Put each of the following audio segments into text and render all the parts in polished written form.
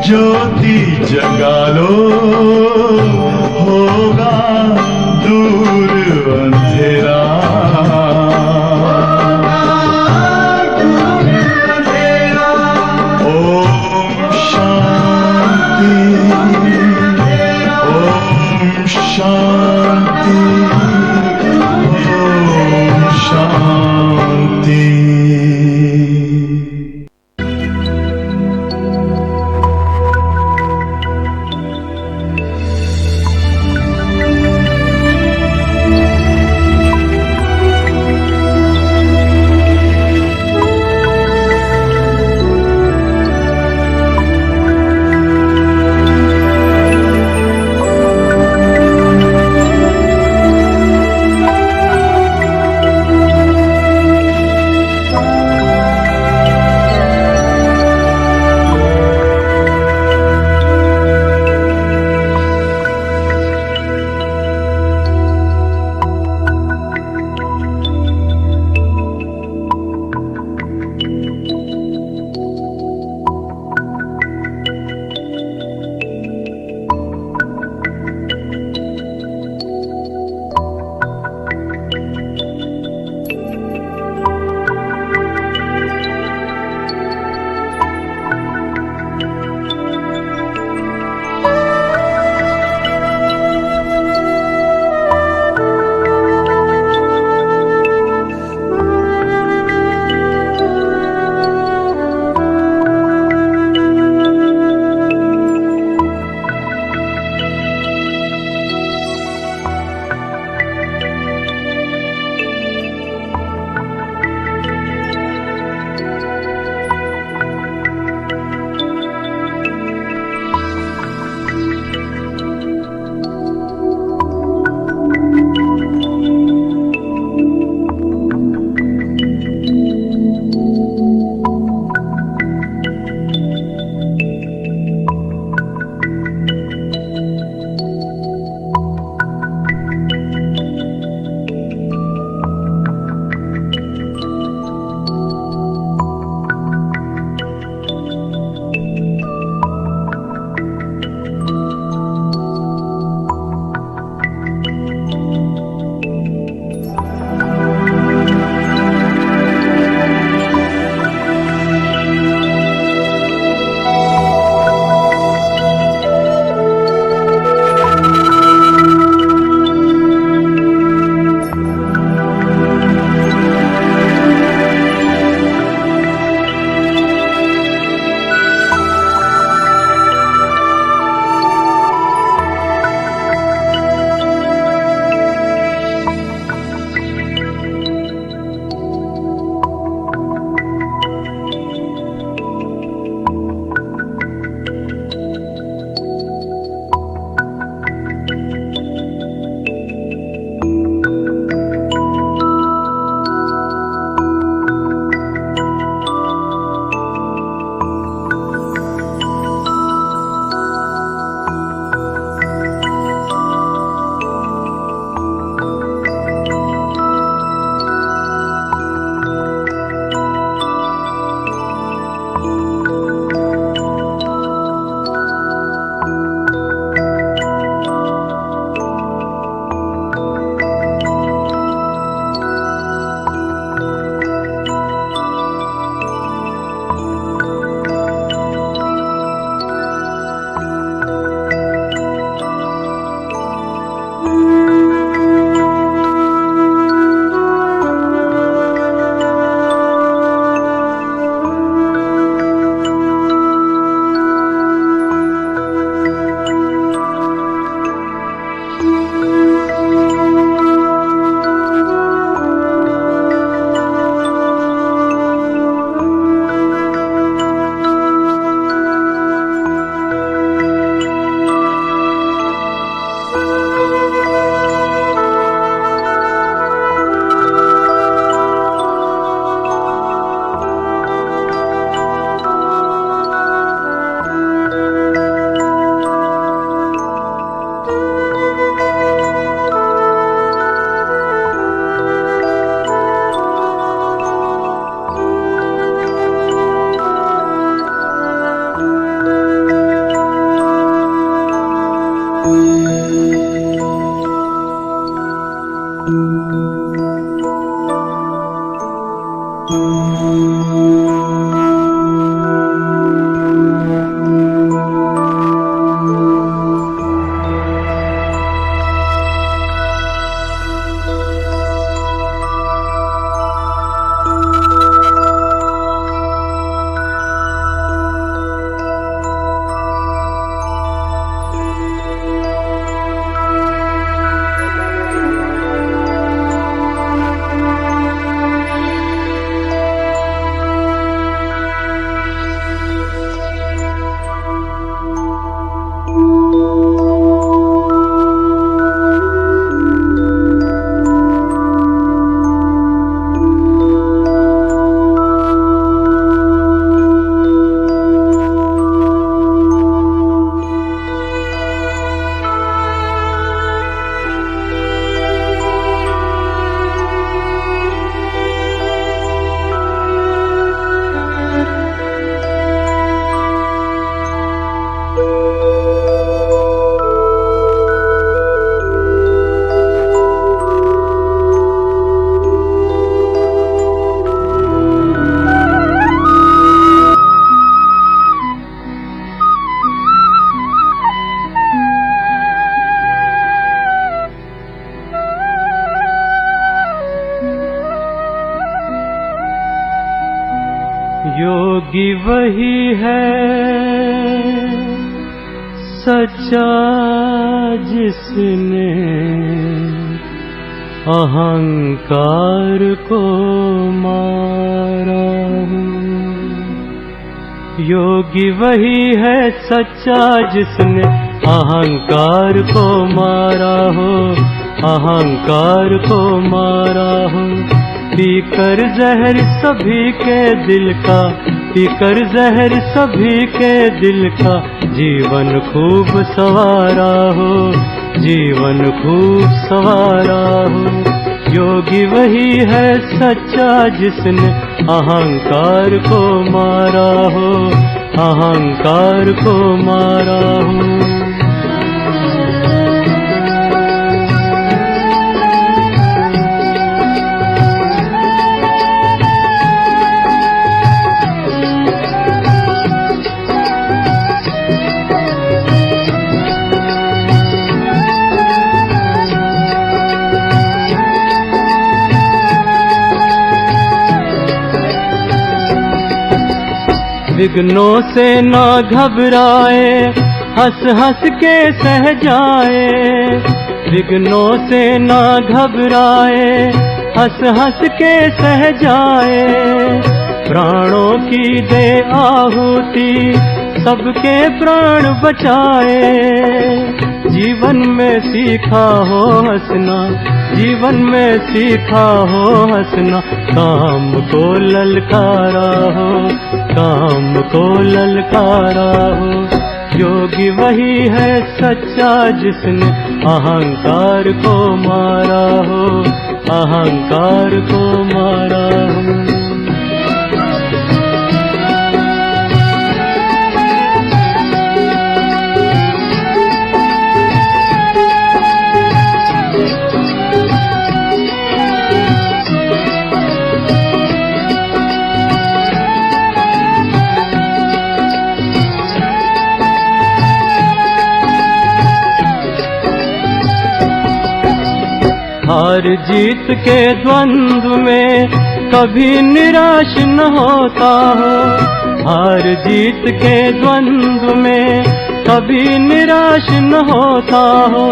ज्योति जगा लो, होगा दूर अंधेरा। ओम शांति, ओम शांति, ओम शांति। योगी वही है सच्चा जिसने अहंकार को मारा हो। योगी वही है सच्चा जिसने अहंकार को मारा हो, अहंकार को मारा हो। पीकर जहर सभी के दिल का, पीकर जहर सभी के दिल का, जीवन खूब सवारा हो, जीवन खूब सवारा हो। योगी वही है सच्चा जिसने अहंकार को मारा हो, अहंकार को मारा हो। विघ्नों से ना घबराए, हंस हंस के सह जाए। विघ्नों से ना घबराए, हंस हंस के सह जाए। प्राणों की दे आहुति, सबके प्राण बचाए। जीवन में सीखा हो हंसना, जीवन में सीखा हो हंसना। काम को ललकारा हो, काम को ललकारा हो। योगी वही है सच्चा जिसने अहंकार को मारा हो, अहंकार को मारा हो। हार जीत के द्वंद्व में कभी निराश न होता हो। हार जीत के द्वंद्व में कभी निराश न होता हो।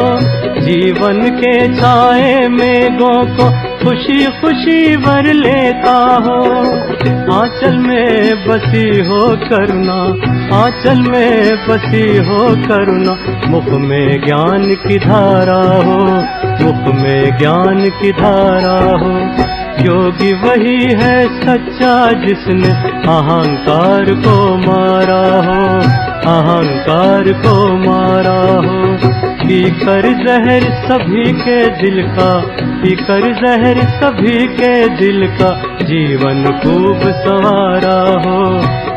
जीवन के छाए मेघों को खुशी खुशी भर लेता हो। आंचल में बसी हो करुणा, आंचल में बसी हो करुणा। मुख में ज्ञान की धारा हो, मुख में ज्ञान की धारा हो। योगी वही है सच्चा जिसने अहंकार को मारा हो, अहंकार को मारा हो। पीकर जहर सभी के दिल का, पीकर जहर सभी के दिल का। जीवन खूब सवारा हो,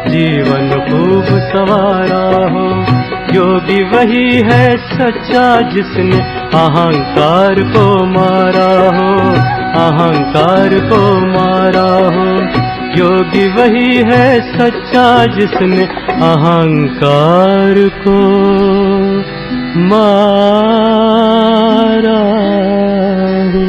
जीवन खूब सवारा हो। योगी वही है सच्चा जिसने अहंकार को मारा हो, अहंकार को मारा हो। योगी वही है सच्चा जिसने अहंकार को मारा हो।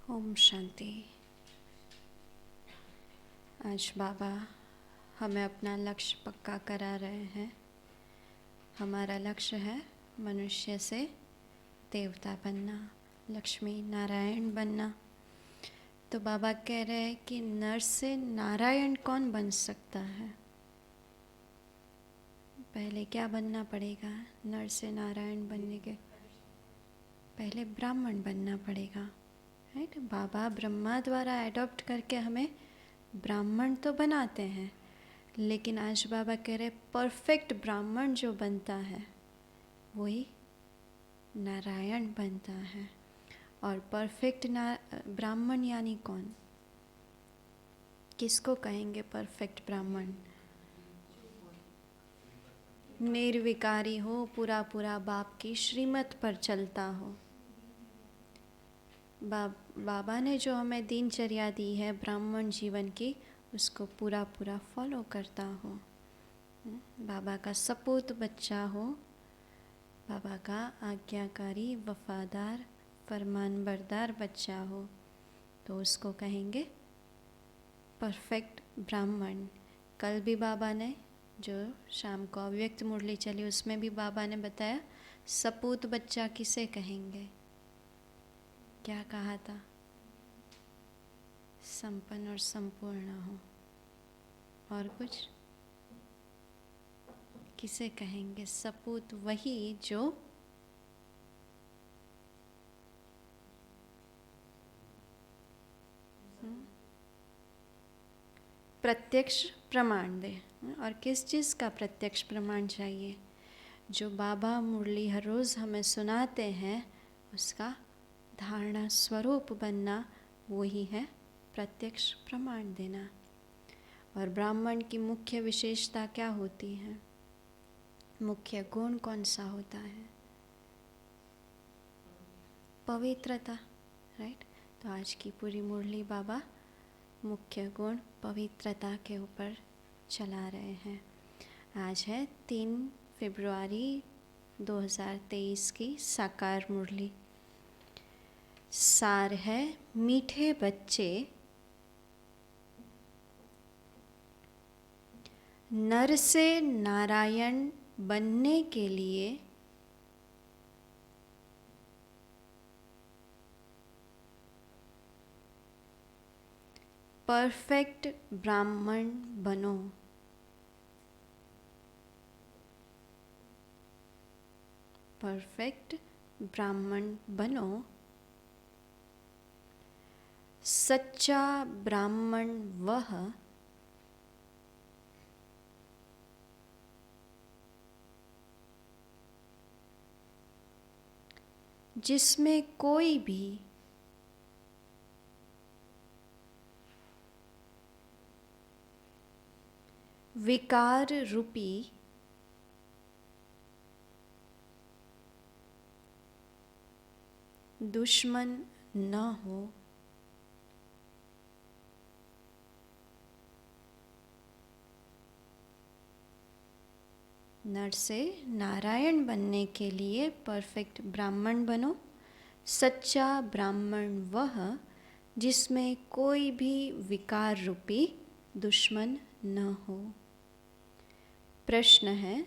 ओम शांति। आज बाबा हमें अपना लक्ष्य पक्का करा रहे हैं। हमारा लक्ष्य है मनुष्य से देवता बनना, लक्ष्मी नारायण बनना। तो बाबा कह रहे हैं कि नर से नारायण कौन बन सकता है? पहले क्या बनना पड़ेगा? नर से नारायण बनने के पहले ब्राह्मण बनना पड़ेगा, राइट? बाबा ब्रह्मा द्वारा एडॉप्ट करके हमें ब्राह्मण तो बनाते हैं, लेकिन आज बाबा कह रहे परफेक्ट ब्राह्मण जो बनता है वही नारायण बनता है। और परफेक्ट ब्राह्मण यानी कौन? किसको कहेंगे परफेक्ट ब्राह्मण? निर्विकारी हो, पूरा पूरा बाप की श्रीमत पर चलता हो। बाबा ने जो हमें दिनचर्या दी है ब्राह्मण जीवन की, उसको पूरा पूरा फॉलो करता हो। बाबा का सपूत बच्चा हो, बाबा का आज्ञाकारी, वफादार, फरमानबरदार बच्चा हो, तो उसको कहेंगे परफेक्ट ब्राह्मण। कल भी बाबा ने जो शाम को अव्यक्त मुरली चली, उसमें भी बाबा ने बताया सपूत बच्चा किसे कहेंगे। क्या कहा था? संपन्न और संपूर्ण हो। और कुछ? किसे कहेंगे सपूत? वही जो प्रत्यक्ष प्रमाण दे। और किस चीज़ का प्रत्यक्ष प्रमाण चाहिए? जो बाबा मुरली हर रोज़ हमें सुनाते हैं, उसका धारणा स्वरूप बनना, वही है प्रत्यक्ष प्रमाण देना। और ब्राह्मण की मुख्य विशेषता क्या होती है? मुख्य गुण कौन सा होता है? पवित्रता, राइट। तो आज की पूरी मुरली बाबा मुख्य गुण पवित्रता के ऊपर चला रहे हैं। आज है 3 फरवरी 2023 की साकार मुरली। सार है, मीठे बच्चे नर से नारायण बनने के लिए परफेक्ट ब्राह्मण बनो। परफेक्ट ब्राह्मण बनो। सच्चा ब्राह्मण वह जिसमें कोई भी विकार रूपी दुश्मन न हो। नर से नारायण बनने के लिए परफेक्ट ब्राह्मण बनो। सच्चा ब्राह्मण वह जिसमें कोई भी विकार रूपी दुश्मन न हो। प्रश्न है,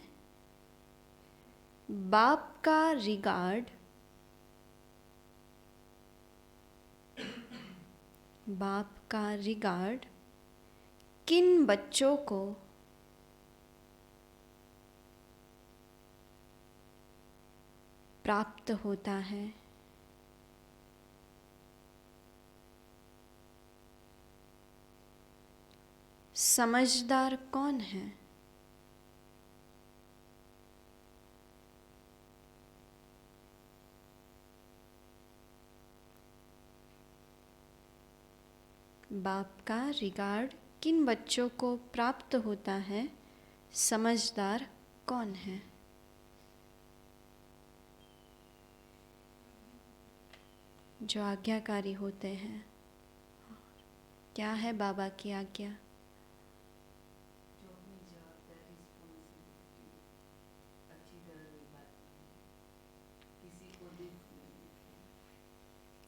बाप का रिगार्ड, बाप का रिगार्ड किन बच्चों को प्राप्त होता है? समझदार कौन है? बाप का रिगार्ड किन बच्चों को प्राप्त होता है? समझदार कौन है? जो आज्ञाकारी होते हैं। क्या है बाबा की आज्ञा?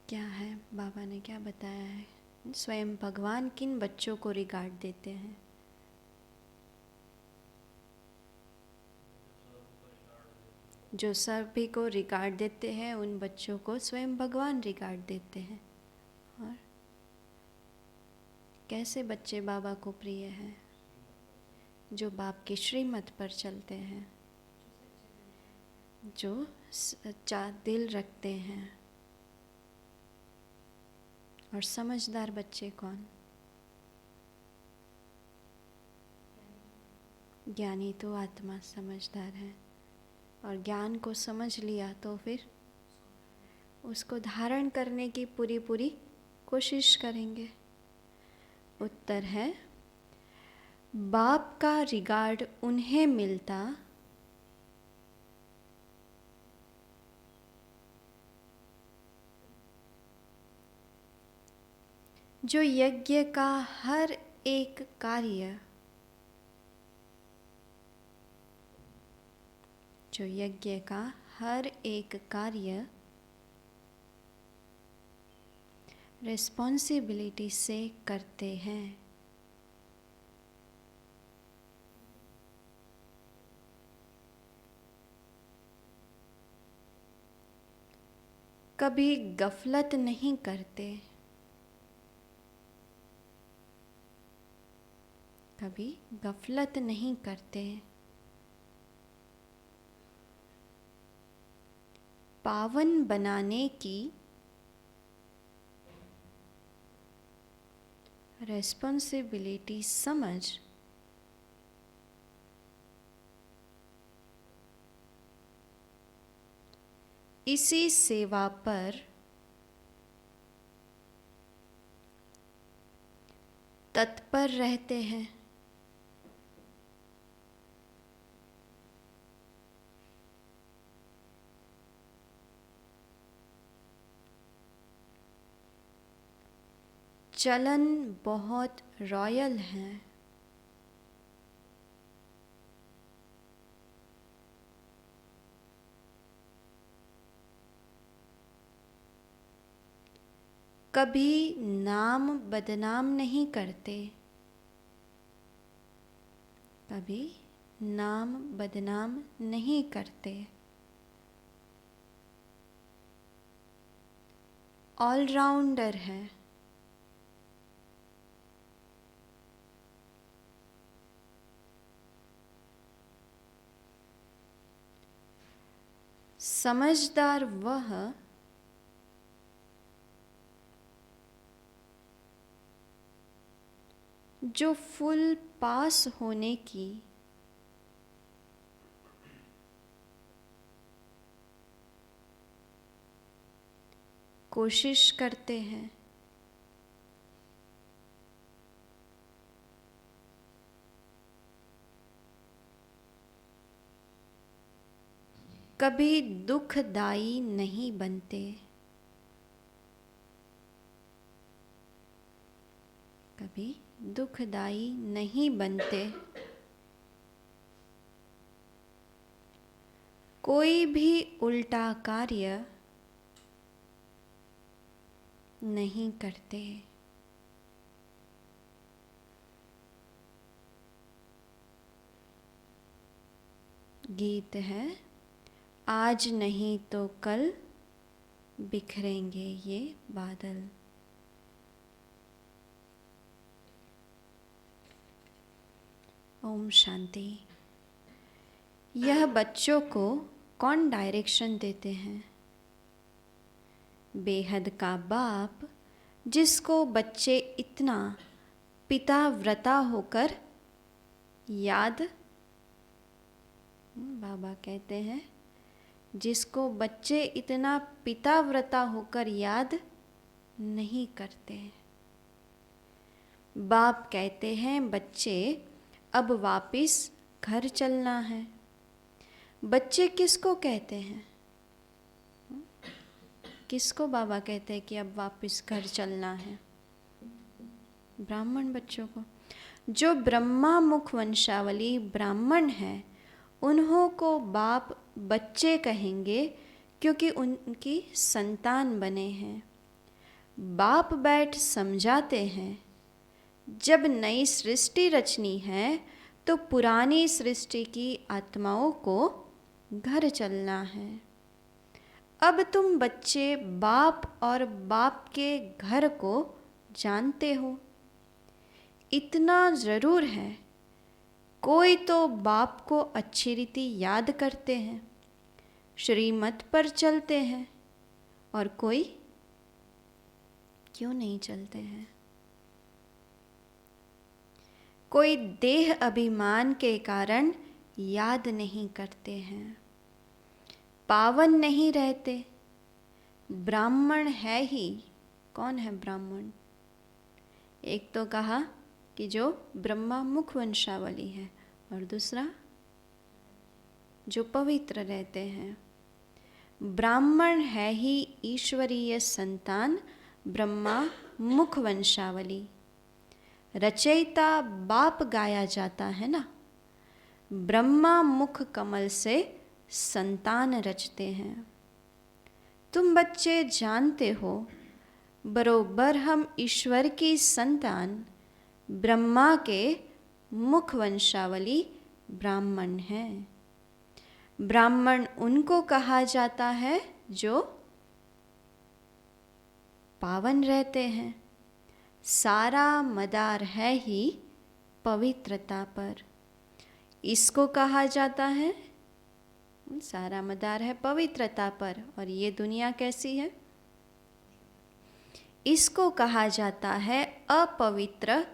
क्या है बाबा ने क्या बताया है? स्वयं भगवान किन बच्चों को रिगार्ड देते हैं? जो सभी को रिगार्ड देते हैं, उन बच्चों को स्वयं भगवान रिगार्ड देते हैं। और कैसे बच्चे बाबा को प्रिय हैं? जो बाप की श्रीमत पर चलते हैं, जो सच्चा दिल रखते हैं। और समझदार बच्चे कौन? ज्ञानी तो आत्मा समझदार है, और ज्ञान को समझ लिया तो फिर उसको धारण करने की पूरी पूरी कोशिश करेंगे। उत्तर है, बाप का रिगार्ड उन्हें मिलता जो यज्ञ का हर एक कार्य, जो यज्ञ का हर एक कार्य रिस्पॉन्सिबिलिटी से करते हैं। कभी गफलत नहीं करते, कभी गफलत नहीं करते। पावन बनाने की रिस्पॉन्सिबिलिटी समझ इसी सेवा पर तत्पर रहते हैं। चलन बहुत रॉयल है। कभी नाम बदनाम नहीं करते, कभी नाम बदनाम नहीं करते। ऑलराउंडर है। समझदार वह जो फुल पास होने की कोशिश करते हैं। कभी दुखदाई नहीं बनते, कभी दुखदाई नहीं बनते। कोई भी उल्टा कार्य नहीं करते। गीत है, आज नहीं तो कल बिखरेंगे ये बादल। ओम शांति। यह बच्चों को कौन डायरेक्शन देते हैं? बेहद का बाप, जिसको बच्चे इतना पिताव्रता होकर याद, बाबा कहते हैं, जिसको बच्चे इतना पिताव्रता होकर याद नहीं करते। बाप कहते हैं, बच्चे अब वापिस घर चलना है। बच्चे किसको कहते हैं? किसको बाबा कहते हैं कि अब वापिस घर चलना है? ब्राह्मण बच्चों को। जो ब्रह्मा मुख वंशावली ब्राह्मण है, उन्हों को बाप बच्चे कहेंगे क्योंकि उनकी संतान बने हैं। बाप बैठ समझाते हैं, जब नई सृष्टि रचनी है तो पुरानी सृष्टि की आत्माओं को घर चलना है। अब तुम बच्चे बाप और बाप के घर को जानते हो। इतना ज़रूर है, कोई तो बाप को अच्छी रीति याद करते हैं, श्रीमत पर चलते हैं, और कोई क्यों नहीं चलते हैं? कोई देह अभिमान के कारण याद नहीं करते हैं, पावन नहीं रहते, ब्राह्मण है ही। कौन है ब्राह्मण? एक तो कहा कि जो ब्रह्मा मुख वंशावली है, और दूसरा जो पवित्र रहते हैं। ब्राह्मण है ही ईश्वरीय संतान, ब्रह्मा मुख वंशावली। रचयिता बाप गाया जाता है ना, ब्रह्मा मुख कमल से संतान रचते हैं। तुम बच्चे जानते हो, बरोबर हम ईश्वर की संतान ब्रह्मा के मुख वंशावली ब्राह्मण हैं। ब्राह्मण उनको कहा जाता है जो पावन रहते हैं। सारा मदार है ही पवित्रता पर। इसको कहा जाता है, सारा मदार है पवित्रता पर। और ये दुनिया कैसी है? इसको कहा जाता है अपवित्र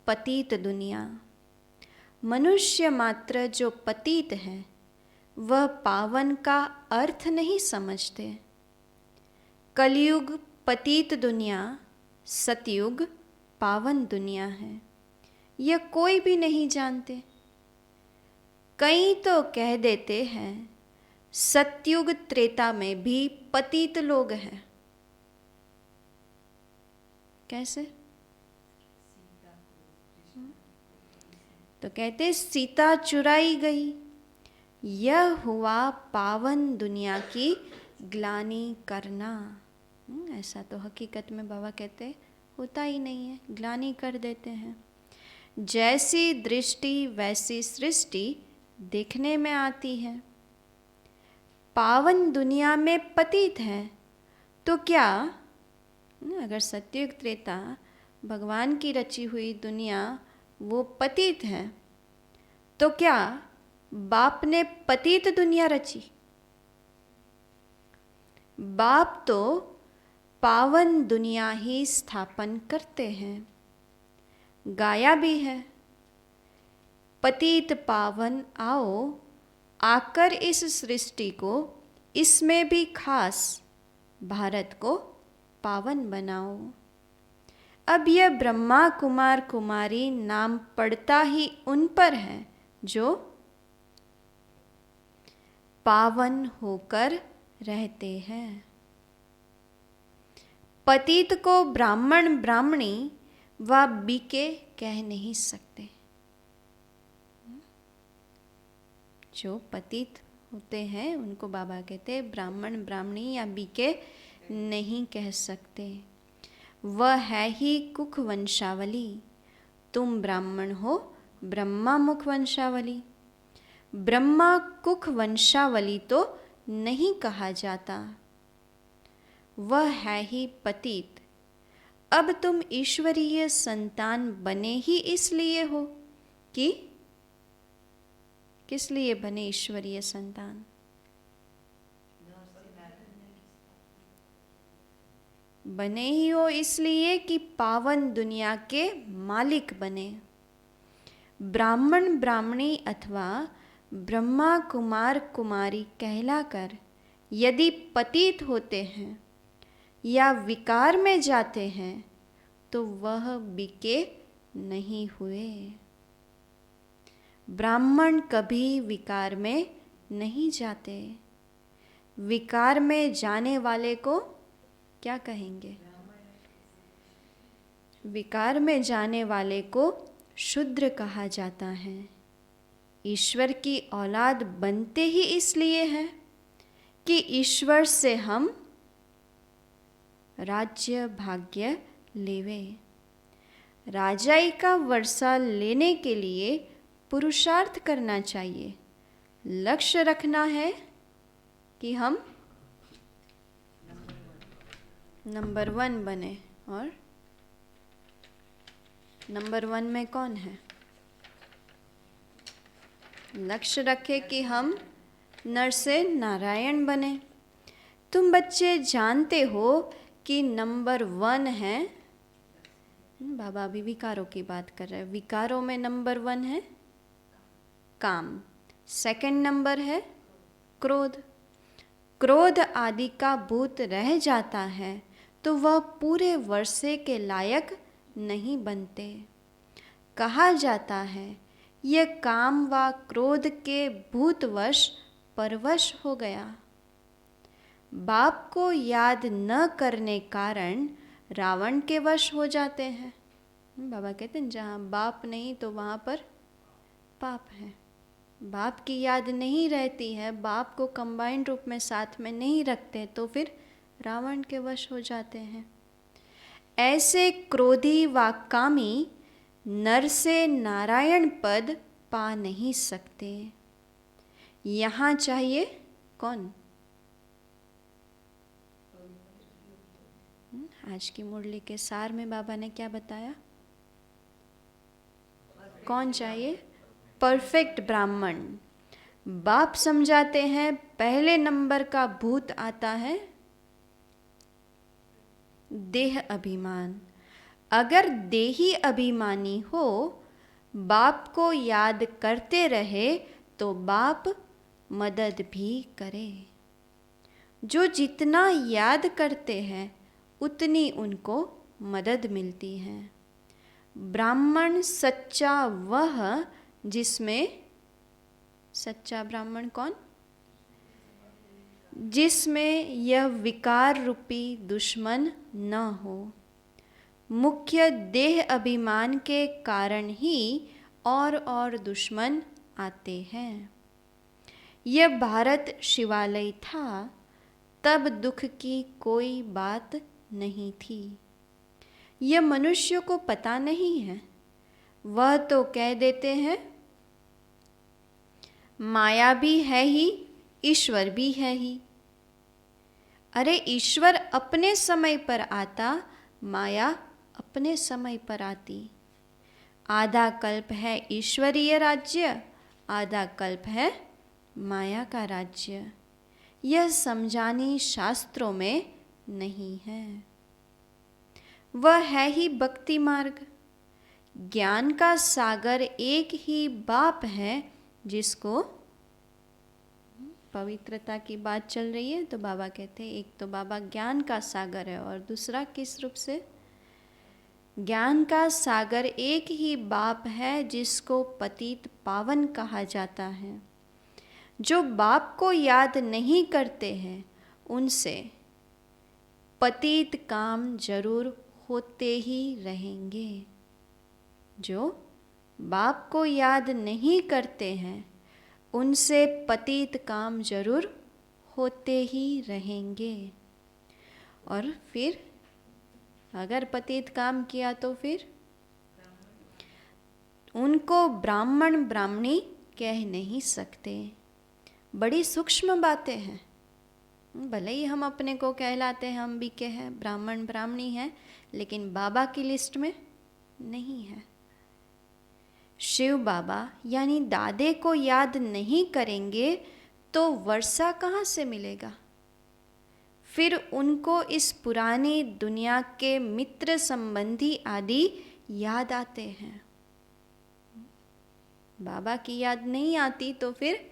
पतित दुनिया। मनुष्य मात्र जो पतित है वह पावन का अर्थ नहीं समझते। कलयुग पतित दुनिया, सतयुग पावन दुनिया है, यह कोई भी नहीं जानते। कई तो कह देते हैं सतयुग त्रेता में भी पतित लोग हैं। कैसे? तो कहते सीता चुराई गई, यह हुआ पावन दुनिया की ग्लानि करना। ऐसा तो हकीकत में बाबा कहते होता ही नहीं है, ग्लानि कर देते हैं। जैसी दृष्टि वैसी सृष्टि देखने में आती है। पावन दुनिया में पतित है तो क्या, अगर सतयुग त्रेता भगवान की रची हुई दुनिया वो पतित है, तो क्या बाप ने पतित दुनिया रची? बाप तो पावन दुनिया ही स्थापन करते हैं। गाया भी है, पतित पावन आओ, आकर इस सृष्टि को, इसमें भी खास भारत को पावन बनाओ। अब यह ब्रह्मा कुमार कुमारी नाम पड़ता ही उन पर है जो पावन होकर रहते हैं। पतित को ब्राह्मण ब्राह्मणी व बीके कह नहीं सकते। जो पतित होते हैं उनको बाबा कहते ब्राह्मण ब्राह्मणी या बीके नहीं कह सकते। वह है ही कुख वंशावली। तुम ब्राह्मण हो, ब्रह्मा मुख वंशावली। ब्रह्मा कुख वंशावली तो नहीं कहा जाता, वह है ही पतित। अब तुम ईश्वरीय संतान बने ही इसलिए हो कि किस लिए बने ईश्वरीय संतान? बने ही हो इसलिए कि पावन दुनिया के मालिक बने। ब्राह्मण ब्राह्मणी अथवा ब्रह्मा कुमार कुमारी कहलाकर यदि पतित होते हैं या विकार में जाते हैं तो वह बिके नहीं हुए। ब्राह्मण कभी विकार में नहीं जाते। विकार में जाने वाले को क्या कहेंगे? विकार में जाने वाले को शूद्र कहा जाता है। ईश्वर की औलाद बनते ही इसलिए है कि ईश्वर से हम राज्य भाग्य लेवे। राजाई का वर्षा लेने के लिए पुरुषार्थ करना चाहिए। लक्ष्य रखना है कि हम नंबर 1 बने। और नंबर 1 में कौन है? लक्ष्य रखे कि हम नर से नारायण बने। तुम बच्चे जानते हो कि नंबर 1 है, बाबा अभी विकारों की बात कर रहे हैं। विकारों में नंबर 1 है काम, सेकंड नंबर है क्रोध, क्रोध आदि का भूत रह जाता है तो वह पूरे वर्षे के लायक नहीं बनते। कहा जाता है यह काम व क्रोध के भूतवश परवश हो गया। बाप को याद न करने कारण रावण के वश हो जाते हैं। बाबा कहते हैं जहाँ बाप नहीं तो वहाँ पर पाप है। बाप की याद नहीं रहती है, बाप को कंबाइंड रूप में साथ में नहीं रखते तो फिर रावण के वश हो जाते हैं। ऐसे क्रोधी व कामी नर से नारायण पद पा नहीं सकते। यहाँ चाहिए कौन? आज की मुरली के सार में बाबा ने क्या बताया? कौन चाहिए? परफेक्ट ब्राह्मण। बाप समझाते हैं पहले नंबर का भूत आता है देह अभिमान। अगर देही अभिमानी हो, बाप को याद करते रहे तो बाप मदद भी करे। जो जितना याद करते हैं उतनी उनको मदद मिलती है। ब्राह्मण सच्चा वह जिसमें, सच्चा ब्राह्मण कौन? जिसमें यह विकार रूपी दुश्मन न हो। मुख्य देह अभिमान के कारण ही और दुश्मन आते हैं। यह भारत शिवालय था तब दुख की कोई बात नहीं थी। यह मनुष्य को पता नहीं है, वह तो कह देते हैं माया भी है ही, ईश्वर भी है ही। अरे ईश्वर अपने समय पर आता, माया अपने समय पर आती। आधा कल्प है ईश्वरीय राज्य, आधा कल्प है माया का राज्य। यह समझानी शास्त्रों में नहीं है। वह है ही भक्ति मार्ग। ज्ञान का सागर एक ही बाप है जिसको, पवित्रता की बात चल रही है तो बाबा कहते हैं एक तो बाबा ज्ञान का सागर है और दूसरा किस रूप से? ज्ञान का सागर एक ही बाप है जिसको पतित पावन कहा जाता है। जो बाप को याद नहीं करते हैं उनसे पतित काम जरूर होते ही रहेंगे। जो बाप को याद नहीं करते हैं उनसे पतित काम जरूर होते ही रहेंगे। और फिर अगर पतित काम किया तो फिर उनको ब्राह्मण ब्राह्मणी कह नहीं सकते। बड़ी सूक्ष्म बातें हैं। भले ही हम अपने को कहलाते हैं हम भी के हैं ब्राह्मण ब्राह्मणी हैं, लेकिन बाबा की लिस्ट में नहीं है। शिव बाबा यानी दादे को याद नहीं करेंगे तो वर्षा कहाँ से मिलेगा? फिर उनको इस पुरानी दुनिया के मित्र संबंधी आदि याद आते हैं। बाबा की याद नहीं आती तो फिर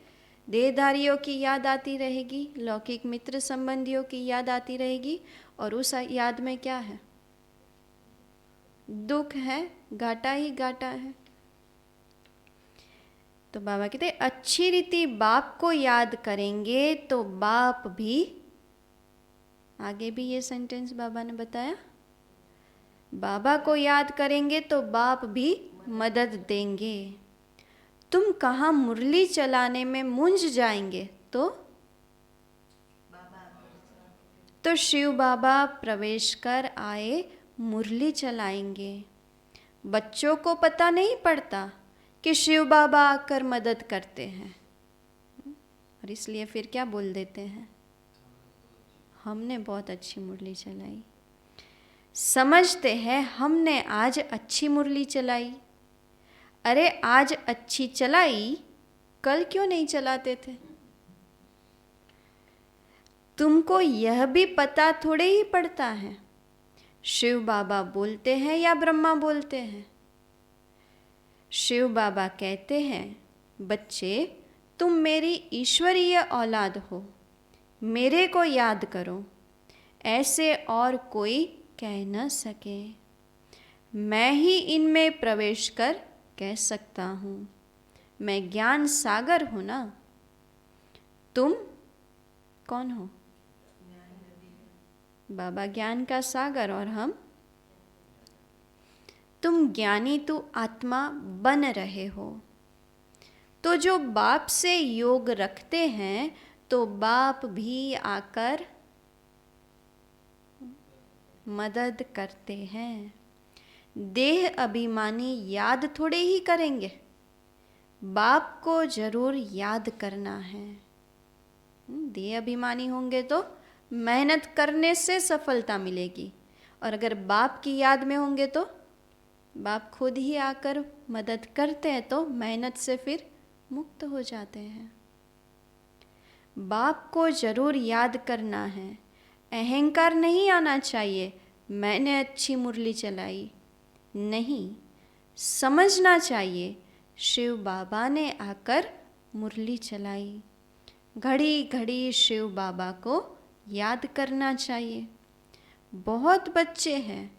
देहधारियों की याद आती रहेगी, लौकिक मित्र संबंधियों की याद आती रहेगी। और उस याद में क्या है? दुख है, घाटा ही घाटा है। तो बाबा कहते अच्छी रीति बाप को याद करेंगे तो बाप भी, आगे भी ये सेंटेंस बाबा ने बताया, बाबा को याद करेंगे तो बाप भी मदद देंगे। तुम कहाँ मुरली चलाने में मूंझ जाएंगे तो शिव बाबा प्रवेश कर आए मुरली चलाएंगे। बच्चों को पता नहीं पड़ता कि शिव बाबा आकर मदद करते हैं और इसलिए फिर क्या बोल देते हैं, हमने बहुत अच्छी मुरली चलाई। समझते हैं हमने आज अच्छी मुरली चलाई। अरे आज अच्छी चलाई, कल क्यों नहीं चलाते थे? तुमको यह भी पता थोड़े ही पड़ता है शिव बाबा बोलते हैं या ब्रह्मा बोलते हैं। शिव बाबा कहते हैं बच्चे तुम मेरी ईश्वरीय औलाद हो, मेरे को याद करो, ऐसे और कोई कह न सके। मैं ही इनमें प्रवेश कर कह सकता हूँ, मैं ज्ञान सागर हूँ ना। तुम कौन हो? बाबा ज्ञान का सागर और हम। तुम ज्ञानी तो आत्मा बन रहे हो, तो जो बाप से योग रखते हैं तो बाप भी आकर मदद करते हैं। देह अभिमानी याद थोड़े ही करेंगे, बाप को जरूर याद करना है। देह अभिमानी होंगे तो मेहनत करने से सफलता मिलेगी, और अगर बाप की याद में होंगे तो बाप खुद ही आकर मदद करते हैं, तो मेहनत से फिर मुक्त हो जाते हैं। बाप को जरूर याद करना है। अहंकार नहीं आना चाहिए, मैंने अच्छी मुरली चलाई, नहीं, समझना चाहिए शिव बाबा ने आकर मुरली चलाई। घड़ी घड़ी शिव बाबा को याद करना चाहिए। बहुत बच्चे हैं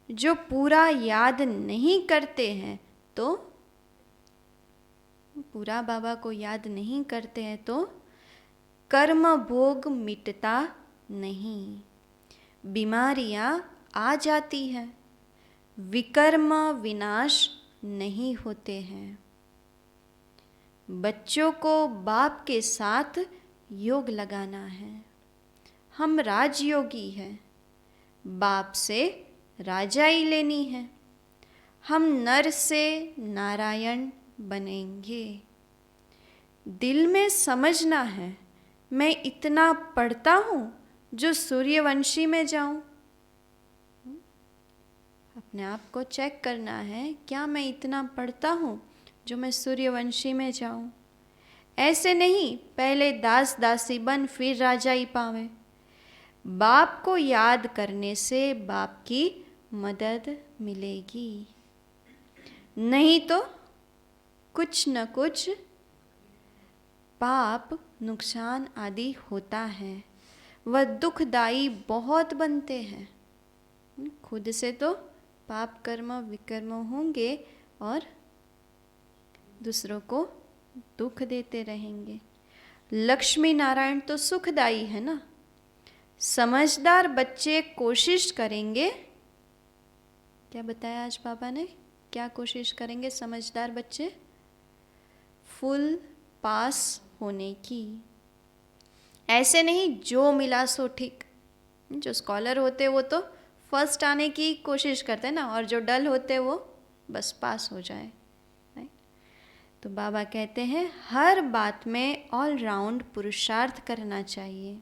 जो पूरा याद नहीं करते हैं, तो पूरा बाबा को याद नहीं करते हैं तो कर्म भोग मिटता नहीं, बीमारियां आ जाती हैं, विकर्म विनाश नहीं होते हैं। बच्चों को बाप के साथ योग लगाना है। हम राजयोगी हैं, बाप से राजाई लेनी है। हम नर से नारायण बनेंगे। दिल में समझना है, मैं इतना पढ़ता हूँ जो सूर्यवंशी में जाऊं। अपने आप को चेक करना है, क्या मैं इतना पढ़ता हूँ जो मैं सूर्यवंशी में जाऊं। ऐसे नहीं पहले दास दासी बन फिर राजाई पावे। बाप को याद करने से बाप की मदद मिलेगी, नहीं तो कुछ न कुछ पाप नुकसान आदि होता है। वह दुखदाई बहुत बनते हैं। खुद से तो पाप कर्म विकर्म होंगे और दूसरों को दुख देते रहेंगे। लक्ष्मी नारायण तो सुखदाई है ना। समझदार बच्चे कोशिश करेंगे, क्या बताया आज बाबा ने, क्या कोशिश करेंगे समझदार बच्चे? फुल पास होने की। ऐसे नहीं जो मिला सो ठीक। जो स्कॉलर होते वो तो फर्स्ट आने की कोशिश करते हैं ना, और जो डल होते वो बस पास हो जाए। तो बाबा कहते हैं हर बात में ऑल राउंड पुरुषार्थ करना चाहिए।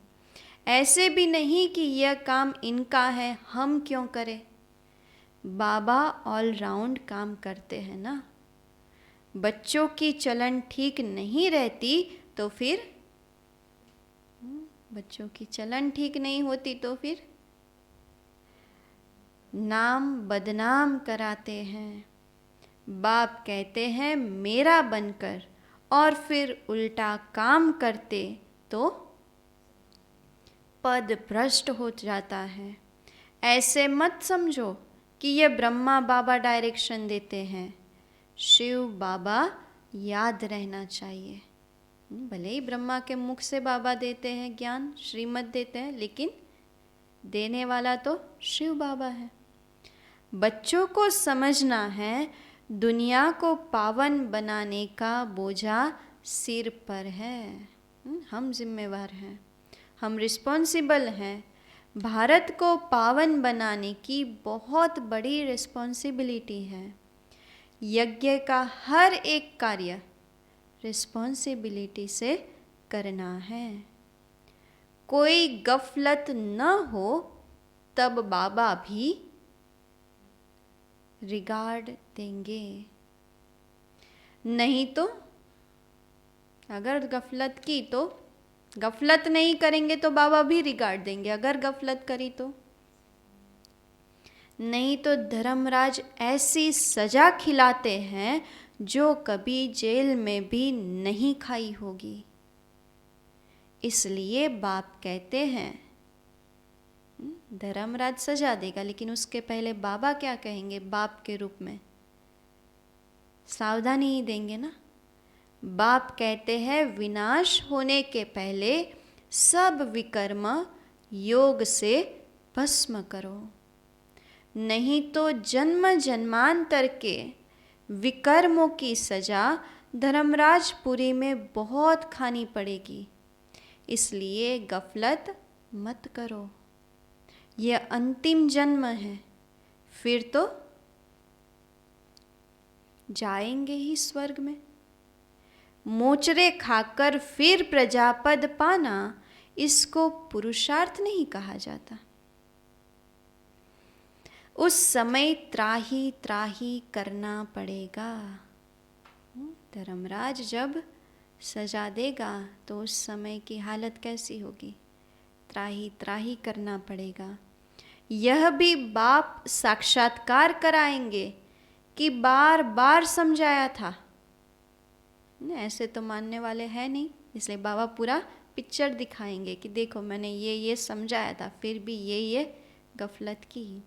ऐसे भी नहीं कि यह काम इनका है, हम क्यों करें। बाबा ऑल राउंड काम करते हैं ना। बच्चों की चलन ठीक नहीं रहती तो फिर बच्चों की चलन ठीक नहीं होती तो फिर नाम बदनाम कराते हैं। बाप कहते हैं मेरा बनकर, और फिर उल्टा काम करते तो पद भ्रष्ट हो जाता है। ऐसे मत समझो कि ये ब्रह्मा बाबा डायरेक्शन देते हैं। शिव बाबा याद रहना चाहिए। भले ही ब्रह्मा के मुख से बाबा देते हैं ज्ञान, श्रीमत देते हैं, लेकिन देने वाला तो शिव बाबा है। बच्चों को समझना है दुनिया को पावन बनाने का बोझा सिर पर है। हम जिम्मेवार हैं, हम रिस्पॉन्सिबल हैं। भारत को पावन बनाने की बहुत बड़ी रिस्पॉन्सिबिलिटी है। यज्ञ का हर एक कार्य रिस्पॉन्सिबिलिटी से करना है। कोई गफलत न हो तब बाबा भी रिगार्ड देंगे, नहीं तो अगर गफलत की तो गफलत नहीं करेंगे तो बाबा भी रिगार्ड देंगे, अगर गफलत करी तो। नहीं तो धर्मराज ऐसी सजा खिलाते हैं जो कभी जेल में भी नहीं खाई होगी। इसलिए बाप कहते हैं, धर्मराज सजा देगा, लेकिन उसके पहले बाबा क्या कहेंगे बाप के रूप में? सावधानी ही देंगे ना। बाप कहते हैं विनाश होने के पहले सब विकर्म योग से भस्म करो, नहीं तो जन्म जन्मांतर के विकर्मों की सजा धर्मराजपुरी में बहुत खानी पड़ेगी। इसलिए गफलत मत करो, यह अंतिम जन्म है, फिर तो जाएंगे ही स्वर्ग में। मोचरे खाकर फिर प्रजापद पाना, इसको पुरुषार्थ नहीं कहा जाता। उस समय त्राही त्राही करना पड़ेगा। धर्मराज जब सजा देगा तो उस समय की हालत कैसी होगी? त्राही त्राही करना पड़ेगा। यह भी बाप साक्षात्कार कराएंगे कि बार बार समझाया था। ऐसे तो मानने वाले हैं नहीं, इसलिए बाबा पूरा पिक्चर दिखाएंगे कि देखो मैंने ये समझाया था, फिर भी ये गफलत की।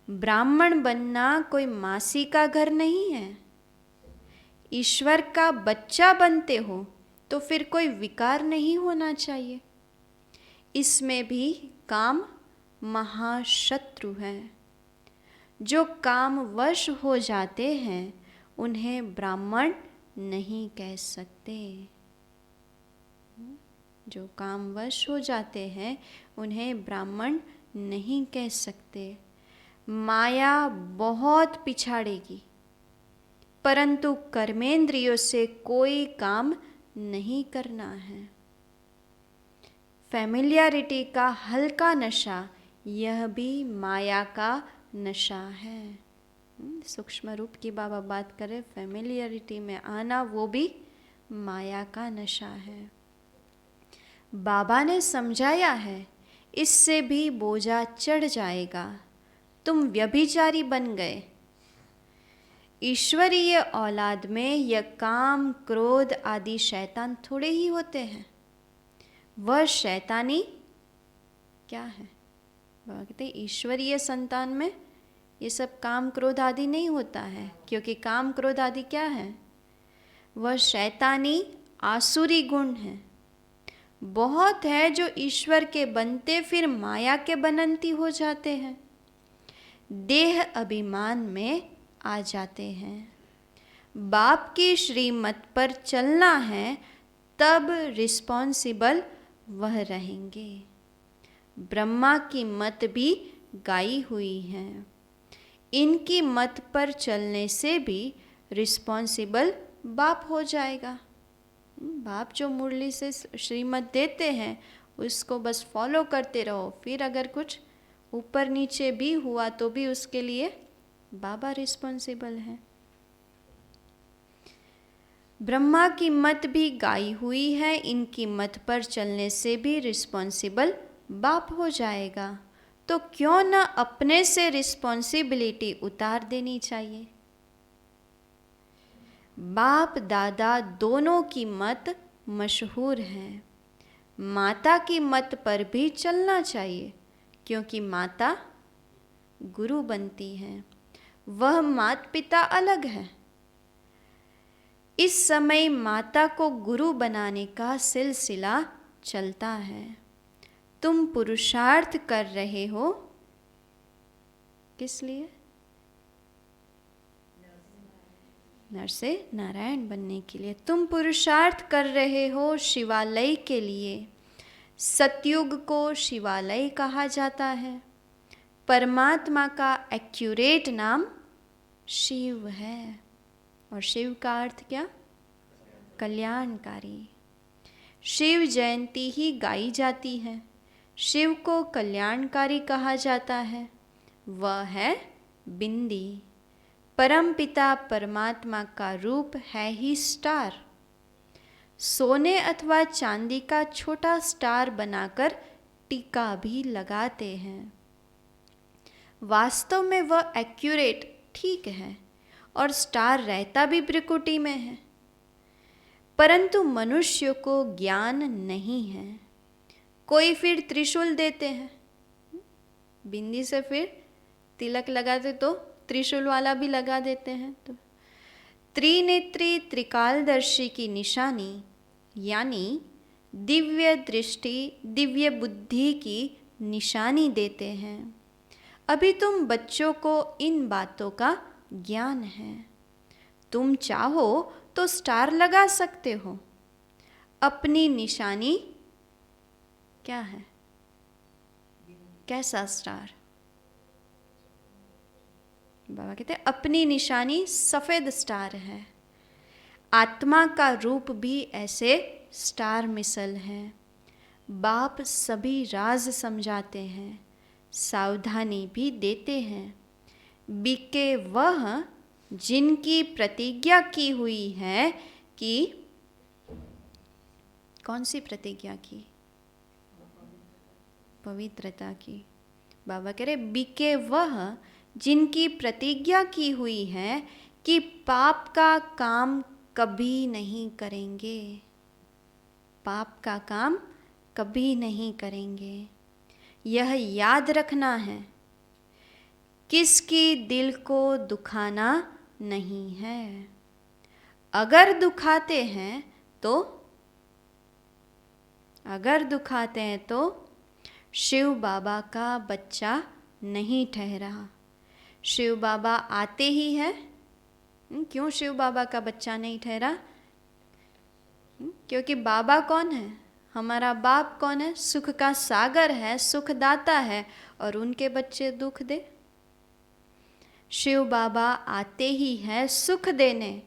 ब्राह्मण बनना कोई मासी का घर नहीं है। ईश्वर का बच्चा बनते हो तो फिर कोई विकार नहीं होना चाहिए। इसमें भी काम महाशत्रु है। जो कामवश हो जाते हैं उन्हें ब्राह्मण नहीं कह सकते। जो कामवश हो जाते हैं उन्हें ब्राह्मण नहीं कह सकते। माया बहुत पिछाड़ेगी, परंतु कर्मेंद्रियों से कोई काम नहीं करना है। फैमिलियरिटी का हल्का नशा, यह भी माया का नशा है। सूक्ष्म रूप की बाबा बात करें, फैमिलियरिटी में आना वो भी माया का नशा है। बाबा ने समझाया है, इससे भी बोझा चढ़ जाएगा, तुम व्यभिचारी बन गए। ईश्वरीय औलाद में यह काम क्रोध आदि शैतान थोड़े ही होते हैं। वह शैतानी क्या है? बाबा कहते हैं ईश्वरीय संतान में ये सब काम क्रोध आदि नहीं होता है, क्योंकि काम क्रोध आदि क्या है? वह शैतानी आसुरी गुण है। बहुत है जो ईश्वर के बनते फिर माया के बनंती हो जाते हैं, देह अभिमान में आ जाते हैं। बाप की श्रीमत पर चलना है, तब रिस्पॉन्सिबल वह रहेंगे। ब्रह्मा की मत भी गाई हुई है, इनकी मत पर चलने से भी रिस्पॉन्सिबल बाप हो जाएगा। बाप जो मुरली से श्रीमत देते हैं उसको बस फॉलो करते रहो, फिर अगर कुछ ऊपर नीचे भी हुआ तो भी उसके लिए बाबा रिस्पॉन्सिबल है। ब्रह्मा की मत भी गाई हुई है, इनकी मत पर चलने से भी रिस्पॉन्सिबल बाप हो जाएगा। तो क्यों न अपने से रिस्पॉन्सिबिलिटी उतार देनी चाहिए। बाप दादा दोनों की मत मशहूर है। माता की मत पर भी चलना चाहिए, क्योंकि माता गुरु बनती है, वह माता पिता अलग है। इस समय माता को गुरु बनाने का सिलसिला चलता है। तुम पुरुषार्थ कर रहे हो, किस लिए? नर से नारायण बनने के लिए। तुम पुरुषार्थ कर रहे हो शिवालय के लिए। सतयुग को शिवालय कहा जाता है। परमात्मा का एक्यूरेट नाम शिव है, और शिव का अर्थ क्या? कल्याणकारी। शिव जयंती ही गाई जाती है। शिव को कल्याणकारी कहा जाता है। वह है बिंदी। परमपिता परमात्मा का रूप है ही स्टार। सोने अथवा चांदी का छोटा स्टार बनाकर टीका भी लगाते हैं। वास्तव में वह एक्यूरेट ठीक है, और स्टार रहता भी ब्रिकुटी में है, परंतु मनुष्य को ज्ञान नहीं है। कोई फिर त्रिशूल देते हैं, बिंदी से फिर तिलक लगाते तो त्रिशूल वाला भी लगा देते हैं। तो त्रिनेत्री त्रिकालदर्शी की निशानी यानी दिव्य दृष्टि, दिव्य बुद्धि की निशानी देते हैं। अभी तुम बच्चों को इन बातों का ज्ञान है। तुम चाहो तो स्टार लगा सकते हो। अपनी निशानी क्या है? कैसा स्टार? बाबा कहते हैं अपनी निशानी सफेद स्टार है। आत्मा का रूप भी ऐसे स्टार मिसल है। बाप सभी राज समझाते हैं, सावधानी भी देते हैं। बीके वह जिनकी प्रतिज्ञा की हुई है कि, कौन सी प्रतिज्ञा की? पवित्रता की। बाबा कह रहे बीके वह जिनकी प्रतिज्ञा की हुई है कि पाप का काम कभी नहीं करेंगे। पाप का काम कभी नहीं करेंगे, यह याद रखना है। किसकी दिल को दुखाना नहीं है। अगर दुखाते हैं तो शिव बाबा का बच्चा नहीं ठहरा। शिव बाबा आते ही है। क्यों शिव बाबा का बच्चा नहीं ठहरा? क्योंकि बाबा कौन है? हमारा बाप कौन है? सुख का सागर है, सुखदाता है, और उनके बच्चे दुख दे। शिव बाबा आते ही है सुख देने।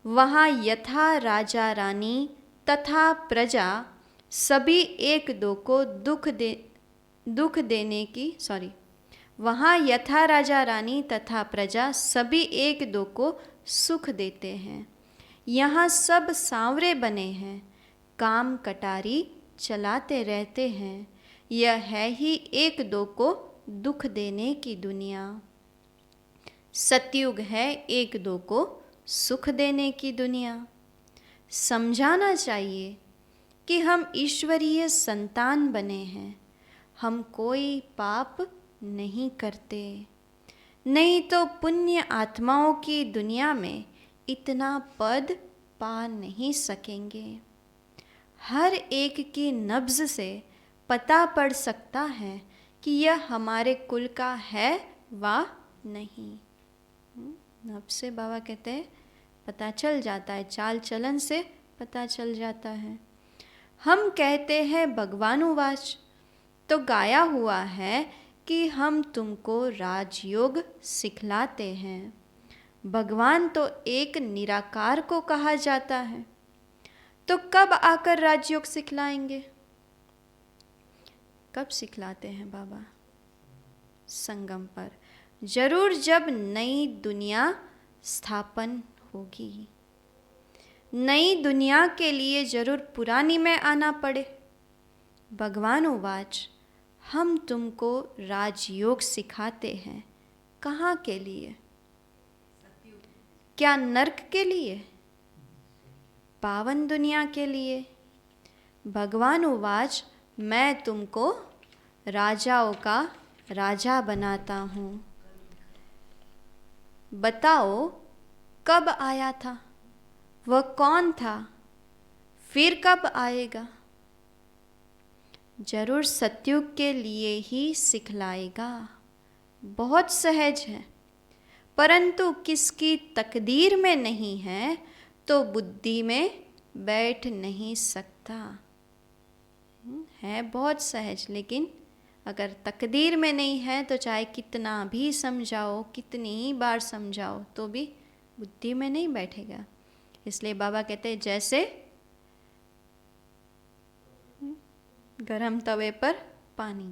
वहाँ यथा राजा रानी तथा प्रजा सभी एक दो को वहाँ यथा राजा रानी तथा प्रजा सभी एक दो को सुख देते हैं। यहाँ सब सांवरे बने हैं, काम कटारी चलाते रहते हैं। यह है ही एक दो को दुख देने की दुनिया। सतयुग है एक दो को सुख देने की दुनिया। समझाना चाहिए कि हम ईश्वरीय संतान बने हैं। हम कोई पाप नहीं करते, नहीं तो पुण्य आत्माओं की दुनिया में इतना पद पा नहीं सकेंगे। हर एक की नब्ज से पता पड़ सकता है कि यह हमारे कुल का है वा नहीं। नब्ज से बाबा कहते हैं पता चल जाता है, चाल चलन से पता चल जाता है। हम कहते हैं भगवानुवाच, तो गाया हुआ है कि हम तुमको राजयोग सिखलाते हैं। भगवान तो एक निराकार को कहा जाता है, तो कब आकर राजयोग सिखलाएंगे? कब सिखलाते हैं बाबा? संगम पर, जरूर जब नई दुनिया स्थापन होगी। नई दुनिया के लिए जरूर पुरानी में आना पड़े। भगवान उवाच, हम तुमको राजयोग सिखाते हैं। कहाँ के लिए? क्या नर्क के लिए? पावन दुनिया के लिए। भगवान उवाच, मैं तुमको राजाओं का राजा बनाता हूँ। बताओ कब आया था? वह कौन था? फिर कब आएगा? जरूर सतयुग के लिए ही सिखलाएगा। बहुत सहज है, परंतु किसकी तकदीर में नहीं है तो बुद्धि में बैठ नहीं सकता। है बहुत सहज, लेकिन अगर तकदीर में नहीं है तो चाहे कितना भी समझाओ, कितनी ही बार समझाओ, तो भी बुद्धि में नहीं बैठेगा। इसलिए बाबा कहते हैं जैसे गरम तवे पर पानी।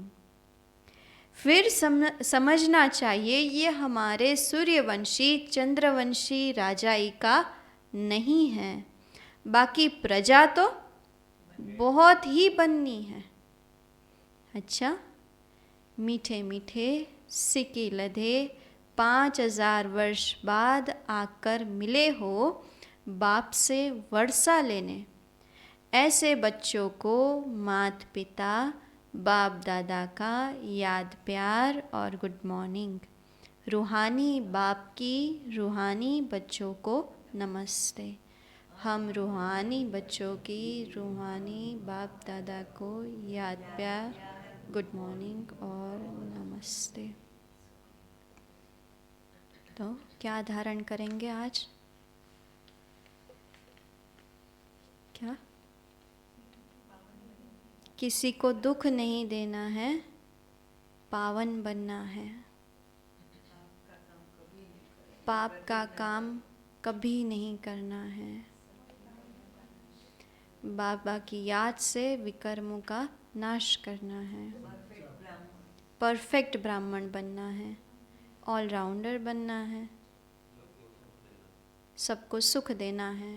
फिर समझना चाहिए ये हमारे सूर्यवंशी चंद्रवंशी राजाई का नहीं है। बाकी प्रजा तो बहुत ही बननी है। अच्छा, मीठे मीठे सिक्के लधे 5000 वर्ष बाद आकर मिले हो बाप से वर्षा लेने, ऐसे बच्चों को माता पिता बाप दादा का याद प्यार और गुड मॉर्निंग। रूहानी बाप की रूहानी बच्चों को नमस्ते। हम रूहानी बच्चों की रूहानी बाप दादा को याद प्यार गुड मॉर्निंग और नमस्ते। तो क्या धारण करेंगे आज? क्या? किसी को दुख नहीं देना है, पावन बनना है। पाप का काम कभी नहीं करना है। बाबा की याद से विकर्मों का नाश करना है। परफेक्ट ब्राह्मण बनना है, ऑलराउंडर बनना है, सबको सुख देना है।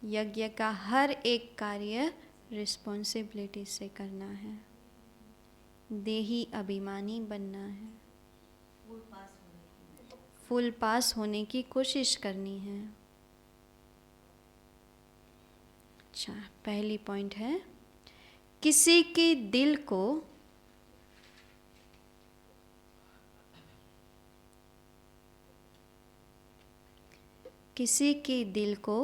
यज्ञ का हर एक कार्य रिस्पॉन्सिबिलिटी से करना है। देही अभिमानी बनना है। फुल पास होने की कोशिश करनी है। अच्छा, पहली पॉइंट है, किसी के दिल को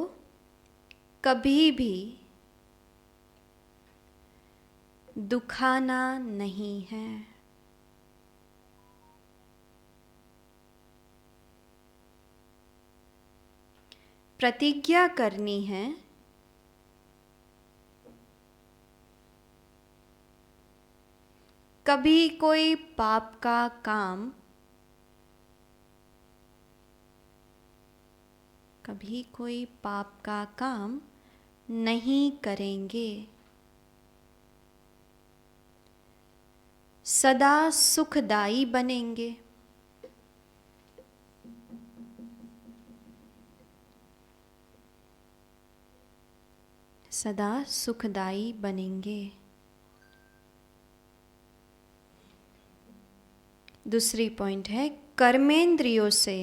कभी भी दुखाना नहीं है। प्रतिज्ञा करनी है, कभी कोई पाप का काम नहीं करेंगे। सदा सुखदाई बनेंगे। सदा सुखदाई बनेंगे। दूसरी पॉइंट है, कर्मेंद्रियों से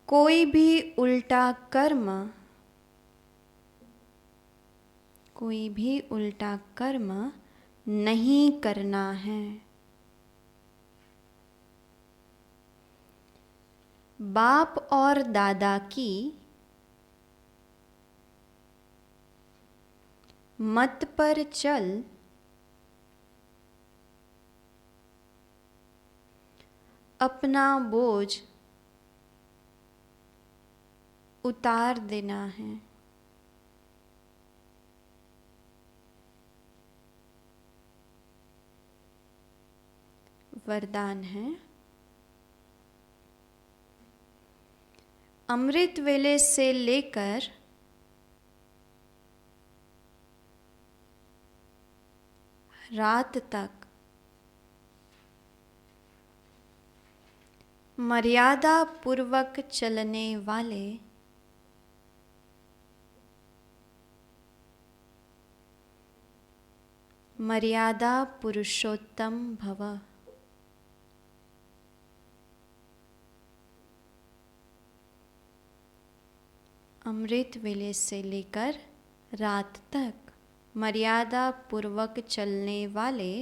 कोई भी उल्टा कर्म नहीं करना है। बाप और दादा की मत पर चल अपना बोझ उतार देना है। वरदान है, अमृत वेले से लेकर रात तक मर्यादा पूर्वक चलने वाले मर्यादा पुरुषोत्तम भव। अमृत वेले से लेकर रात तक मर्यादा पूर्वक चलने वाले